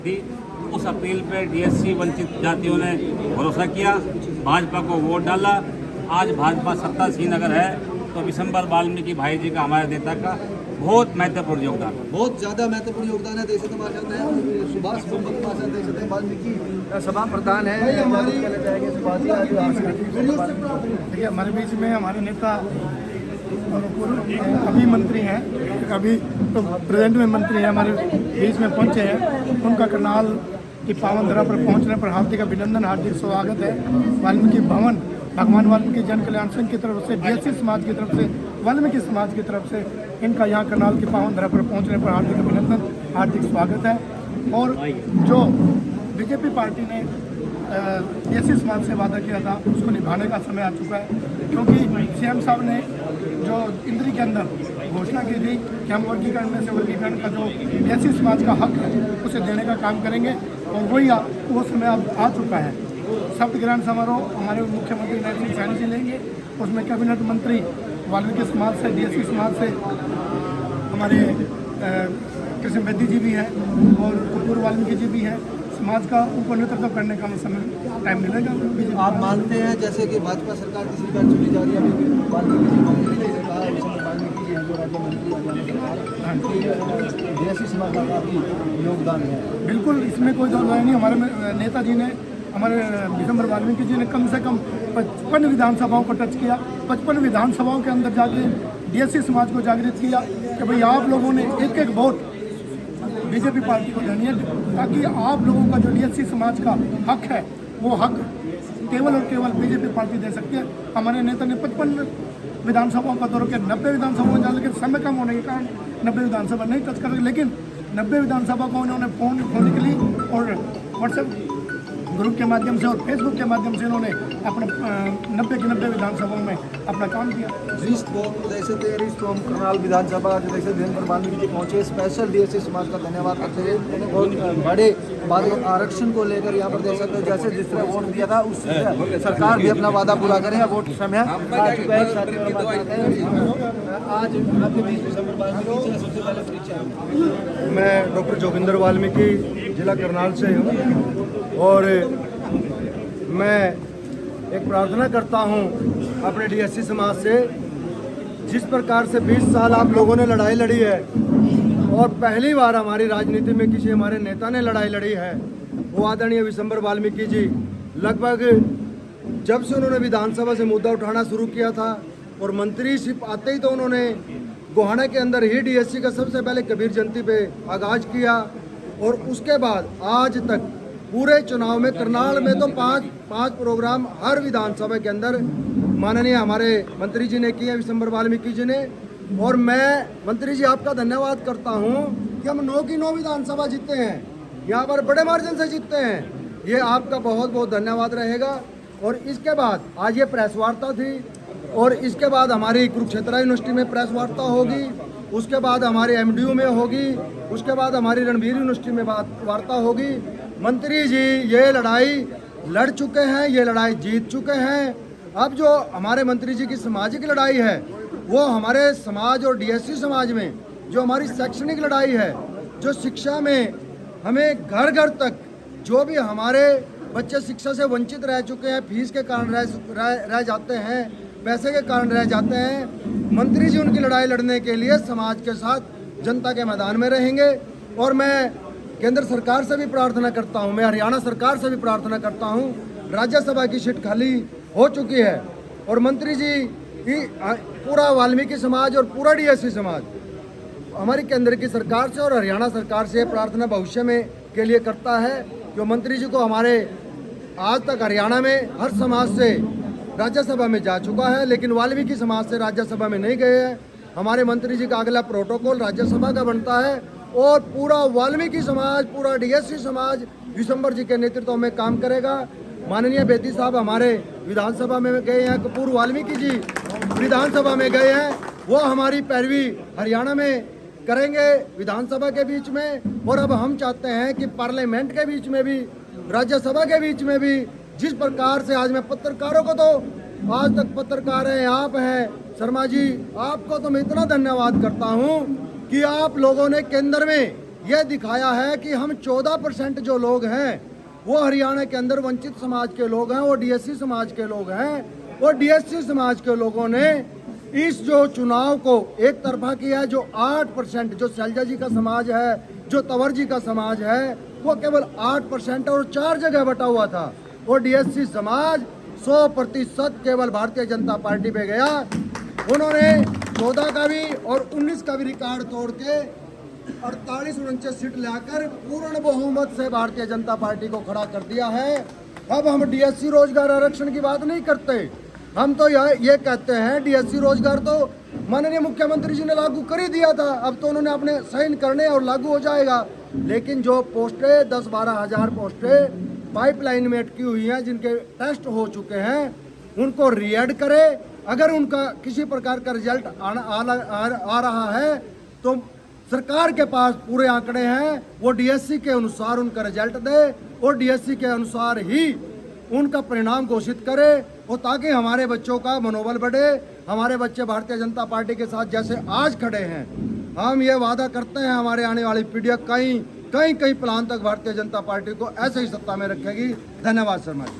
थी। उस अपील पे डीएससी वंचित जातियों ने भरोसा किया, भाजपा को वोट डाला। आज भाजपा सत्तासीन अगर है तो विशंबर वाल्मीकि भाई जी का, हमारे नेता का बहुत महत्वपूर्ण योगदान है। बहुत ज़्यादा महत्वपूर्ण योगदान है। देश सुभाष वाल्मीकि सभा प्रधान है। देखिए, हमारे बीच में हमारे नेता अभी मंत्री हैं, अभी तो प्रेजेंट में मंत्री हैं, हमारे बीच में पहुंचे हैं। उनका करनाल की पावन धरा पर पहुंचने पर हार्दिक अभिनंदन, हार्दिक स्वागत है। वाल्मीकि भवन भगवान वाल्मीकि जन कल्याण संघ की तरफ से, डीएससी समाज की तरफ से, वाल्मीकि समाज की तरफ से इनका यहाँ करनाल की पावन धरा पर पहुंचने पर हार्दिक अभिनंदन, हार्दिक स्वागत है। और जो बीजेपी पार्टी ने डीएससी समाज से वादा किया था, उसको निभाने का समय आ चुका है, क्योंकि सीएम साहब ने जो इंद्री के अंदर घोषणा की थी कि हम वर्गीकरण में से वर्गीकरण का जो डीएससी समाज का हक है उसे देने का काम करेंगे, और वो समय अब आ चुका है। शपथ ग्रहण समारोह हमारे मुख्यमंत्री नैतिक सैनी जी लेंगे, उसमें कैबिनेट मंत्री वाल्मीकि समाज से, डीएससी समाज से हमारे कृष्ण बेदी जी भी हैं और कपूर वाल्मीकि जी भी हैं। समाज का ऊपर नेतृत्व करने का समय टाइम मिलेगा। आप मानते हैं जैसे कि भाजपा सरकार की सरकार चुनी जा रही है, अभी वाल्मीकि जी ने कहा, वाल्मीकि जी हैं जो राज्य मंत्री डीएससी समाज का काफी योगदान है। बिल्कुल, इसमें कोई दो राय नहीं। हमारे नेताजी ने, हमारे विशंबर वाल्मीकि जी ने कम से कम 55 विधानसभाओं को टच किया, 55 विधानसभाओं के अंदर जाके डीएससी समाज को जागृत किया कि भाई आप लोगों ने एक एक वोट बीजेपी पार्टी को देनी है, ताकि आप लोगों का जो डीएससी समाज का हक है वो हक केवल और केवल बीजेपी पार्टी दे सकती है। हमारे नेता ने 55 विधानसभाओं का दौर किया, 90 विधानसभाओं में जा, लेकिन समय कम होने के कारण 90 विधानसभा नहीं टच कर रहे, लेकिन 90 विधानसभा को उन्होंने फोन के लिए और व्हाट्सएप ग्रुप के माध्यम से और फेसबुक के माध्यम से इन्होंने अपने 90 की 90 विधानसभाओं में अपना काम किया। करनाल विधानसभा विशंबर वाल्मीकि जी पहुंचे, स्पेशल डीएससी समाज का धन्यवाद करते हुए, और बड़े बादल आरक्षण को लेकर यहाँ पर देख सकते हो जैसे जिस तरह वोट दिया था उस सरकार भी अपना वादा पूरा करे। वोट समय आ चुका है। आज आपके बीच विशंबर वाल्मीकि सबसे पहले परिचय। मैं डॉक्टर जोगिंदर वाल्मीकि जिला करनाल से हूँ, और मैं एक प्रार्थना करता हूँ अपने डीएससी समाज से, जिस प्रकार से 20 साल आप लोगों ने लड़ाई लड़ी है और पहली बार हमारी राजनीति में किसी हमारे नेता ने लड़ाई लड़ी है, वो आदरणीय विशंबर वाल्मीकि जी। लगभग जब से उन्होंने विधानसभा से मुद्दा उठाना शुरू किया था और मंत्रीशिप आते ही तो उन्होंने गोहाना के अंदर ही डीएससी का सबसे पहले कबीर जयंती पे आगाज किया, और उसके बाद आज तक पूरे चुनाव में करनाल में तो पांच प्रोग्राम हर विधानसभा के अंदर माननीय हमारे मंत्री जी ने किए, विशंबर वाल्मीकि जी ने। और मैं मंत्री जी आपका धन्यवाद करता हूं कि हम 9 की 9 विधानसभा जीते हैं, यहाँ पर बड़े मार्जिन से जीते हैं। ये आपका बहुत बहुत धन्यवाद रहेगा। और इसके बाद आज ये प्रेस वार्ता थी, और इसके बाद हमारी कुरुक्षेत्र यूनिवर्सिटी में प्रेस वार्ता होगी, उसके बाद हमारे एमडीयू में होगी, उसके बाद हमारी रणबीर यूनिवर्सिटी में वार्ता होगी। मंत्री जी ये लड़ाई लड़ चुके हैं, ये लड़ाई जीत चुके हैं। अब जो हमारे मंत्री जी की सामाजिक लड़ाई है, वो हमारे समाज और डीएससी समाज में जो हमारी शैक्षणिक लड़ाई है, जो शिक्षा में हमें घर घर तक जो भी हमारे बच्चे शिक्षा से वंचित रह चुके हैं, फीस के कारण रह जाते हैं, पैसे के कारण रह जाते हैं, मंत्री जी उनकी लड़ाई लड़ने के लिए समाज के साथ जनता के मैदान में रहेंगे। और मैं केंद्र सरकार से भी प्रार्थना करता हूं, मैं हरियाणा सरकार से भी प्रार्थना करता हूं, राज्यसभा की सीट खाली हो चुकी है, और मंत्री जी पूरा वाल्मीकि समाज और पूरा डीएससी समाज हमारी केंद्र की सरकार से और हरियाणा सरकार से प्रार्थना भविष्य में के लिए करता है कि मंत्री जी को हमारे आज तक हरियाणा में हर समाज से राज्यसभा में जा चुका है, लेकिन वाल्मीकि समाज से राज्यसभा में नहीं गए हैं। हमारे मंत्री जी का अगला प्रोटोकॉल राज्यसभा का बनता है, और पूरा वाल्मीकि समाज, पूरा डीएससी समाज विशंबर जी के नेतृत्व में काम करेगा। माननीय बेदी साहब हमारे विधानसभा में गए हैं, कपूर वाल्मीकि जी विधानसभा में गए हैं, वो हमारी पैरवी हरियाणा में करेंगे विधानसभा के बीच में। और अब हम चाहते हैं कि पार्लियामेंट के बीच में भी, राज्यसभा के बीच में भी, जिस प्रकार से आज मैं पत्रकारों को, तो आज तक पत्रकार हैं, आप हैं शर्मा जी, आपको तो मैं इतना धन्यवाद करता हूं कि आप लोगों ने केंद्र में ये दिखाया है कि हम 14% जो लोग हैं वो हरियाणा के अंदर वंचित समाज के लोग हैं, वो डीएससी समाज के लोग हैं। और डीएससी समाज के लोगों ने इस जो चुनाव को एक तरफा किया है। जो 8% जो शैलजा जी का समाज है, जो तंवर जी का समाज है, वो केवल 8% और 4 जगह बटा हुआ था। और डीएससी समाज 100% केवल भारतीय जनता पार्टी पे गया। उन्होंने 14 का भी और 19 का भी रिकॉर्ड तोड़ के 48-49 सीट लाकर पूर्ण बहुमत से भारतीय जनता पार्टी को खड़ा कर दिया है। अब हम डीएससी रोजगार आरक्षण की बात नहीं करते, हम तो ये कहते हैं डीएससी रोजगार तो माननीय मुख्यमंत्री जी ने लागू कर ही दिया था, अब तो उन्होंने अपने साइन करने और लागू हो जाएगा। लेकिन जो पोस्टें 10-12 हज़ार पोस्टें पाइपलाइन में अटकी हुई हैं, जिनके टेस्ट हो चुके हैं, उनको रीएड करे। अगर उनका किसी प्रकार का रिजल्ट आ रहा है तो सरकार के पास पूरे आंकड़े हैं, वो डीएससी के अनुसार उनका रिजल्ट दे और डीएससी के अनुसार ही उनका परिणाम घोषित करे, और ताकि हमारे बच्चों का मनोबल बढ़े। हमारे बच्चे भारतीय जनता पार्टी के साथ जैसे आज खड़े हैं, हम ये वादा करते हैं हमारे आने वाली पीढ़ियाँ कई प्लान तक भारतीय जनता पार्टी को ऐसे ही सत्ता में रखेगी। धन्यवाद शर्मा जी।